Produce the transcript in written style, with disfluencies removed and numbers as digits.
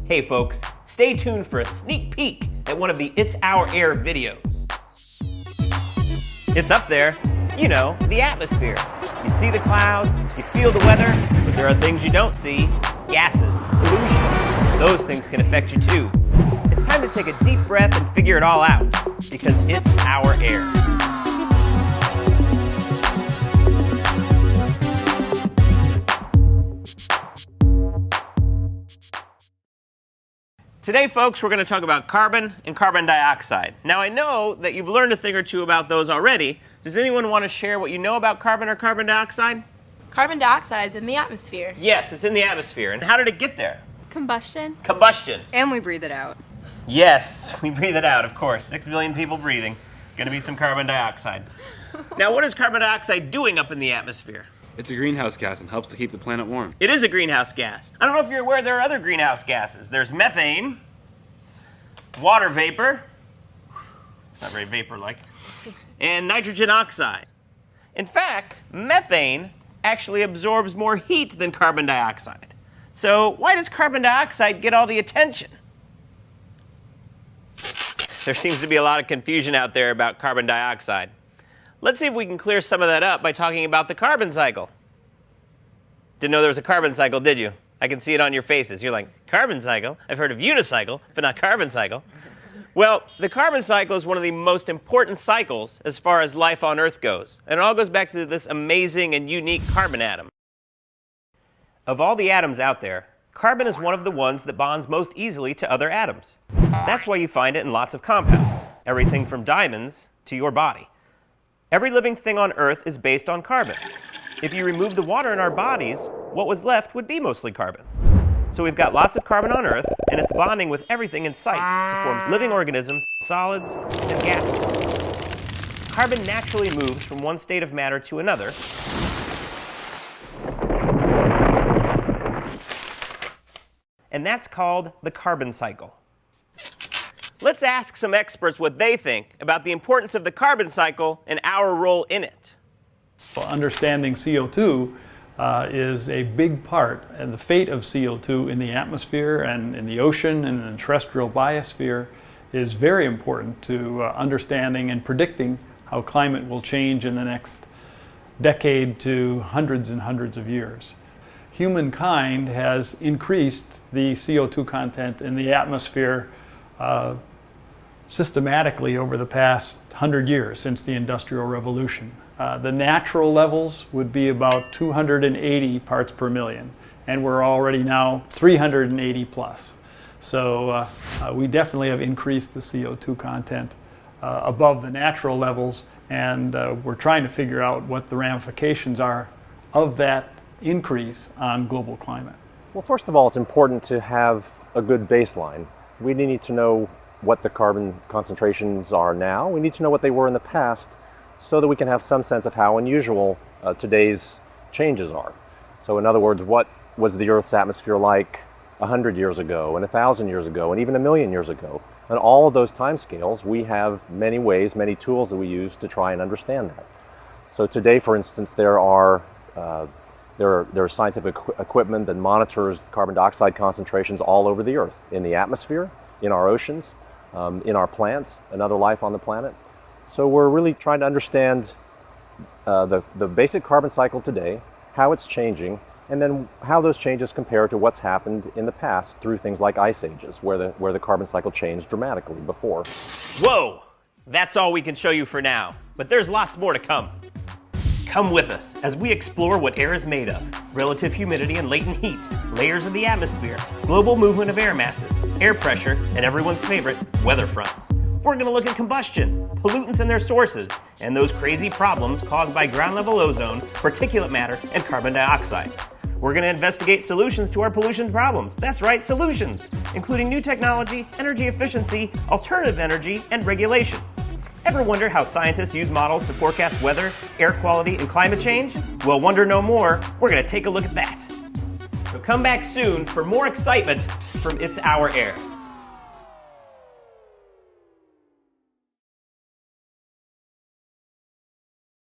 Hey folks, stay tuned for a sneak peek at one of the It's Our Air videos. It's up there, you know, the atmosphere. You see the clouds, you feel the weather, but there are things you don't see. Gases, pollution, those things can affect you too. It's time to take a deep breath and figure it all out, because it's our air. Today, folks, we're going to talk about carbon and carbon dioxide. Now, I know that you've learned a thing or two about those already. Does anyone want to share what you know about carbon or carbon dioxide? Carbon dioxide is in the atmosphere. Yes, it's in the atmosphere. And how did it get there? Combustion. Combustion. And we breathe it out. Yes, we breathe it out, of course. 6 billion people breathing. Going to be some carbon dioxide. Now, what is carbon dioxide doing up in the atmosphere? It's a greenhouse gas and helps to keep the planet warm. It is a greenhouse gas. I don't know if you're aware there are other greenhouse gases. There's methane, water vapor, it's not very vapor-like, and nitrogen oxide. In fact, methane actually absorbs more heat than carbon dioxide. So why does carbon dioxide get all the attention? There seems to be a lot of confusion out there about carbon dioxide. Let's see if we can clear some of that up by talking about the carbon cycle. Didn't know there was a carbon cycle, did you? I can see it on your faces. You're like, carbon cycle? I've heard of unicycle, but not carbon cycle. Well, the carbon cycle is one of the most important cycles as far as life on Earth goes. And it all goes back to this amazing and unique carbon atom. Of all the atoms out there, carbon is one of the ones that bonds most easily to other atoms. That's why you find it in lots of compounds, everything from diamonds to your body. Every living thing on Earth is based on carbon. If you remove the water in our bodies, what was left would be mostly carbon. So we've got lots of carbon on Earth, and it's bonding with everything in sight to form living organisms, solids, and gases. Carbon naturally moves from one state of matter to another. And that's called the carbon cycle. Let's ask some experts what they think about the importance of the carbon cycle and our role in it. Understanding CO2 is a big part, and the fate of CO2 in the atmosphere and in the ocean and in the terrestrial biosphere is very important to understanding and predicting how climate will change in the next decade to hundreds and hundreds of years. Humankind has increased the CO2 content in the atmosphere systematically over the past 100 years since the Industrial Revolution. The natural levels would be about 280 parts per million, and we're already now 380 plus. So we definitely have increased the CO2 content above the natural levels, and we're trying to figure out what the ramifications are of that increase on global climate. Well, first of all, it's important to have a good baseline. We need to know what the carbon concentrations are now. We need to know what they were in the past so that we can have some sense of how unusual today's changes are. So in other words, what was the Earth's atmosphere like 100 years ago and 1,000 years ago and even 1,000,000 years ago? On all of those time scales, we have many ways, many tools that we use to try and understand that. So today, for instance, there are scientific equipment that monitors carbon dioxide concentrations all over the Earth, in the atmosphere, in our oceans, in our plants, and other life on the planet. So we're really trying to understand the basic carbon cycle today, how it's changing, and then how those changes compare to what's happened in the past through things like ice ages, where the carbon cycle changed dramatically before. Whoa! That's all we can show you for now, but there's lots more to come. Come with us as we explore what air is made of, relative humidity and latent heat, layers of the atmosphere, global movement of air masses, air pressure, and everyone's favorite, weather fronts. We're going to look at combustion, pollutants and their sources, and those crazy problems caused by ground-level ozone, particulate matter, and carbon dioxide. We're going to investigate solutions to our pollution problems. That's right, solutions, including new technology, energy efficiency, alternative energy, and regulation. Ever wonder how scientists use models to forecast weather, air quality, and climate change? Well, wonder no more. We're going to take a look at that. So come back soon for more excitement from It's Our Air.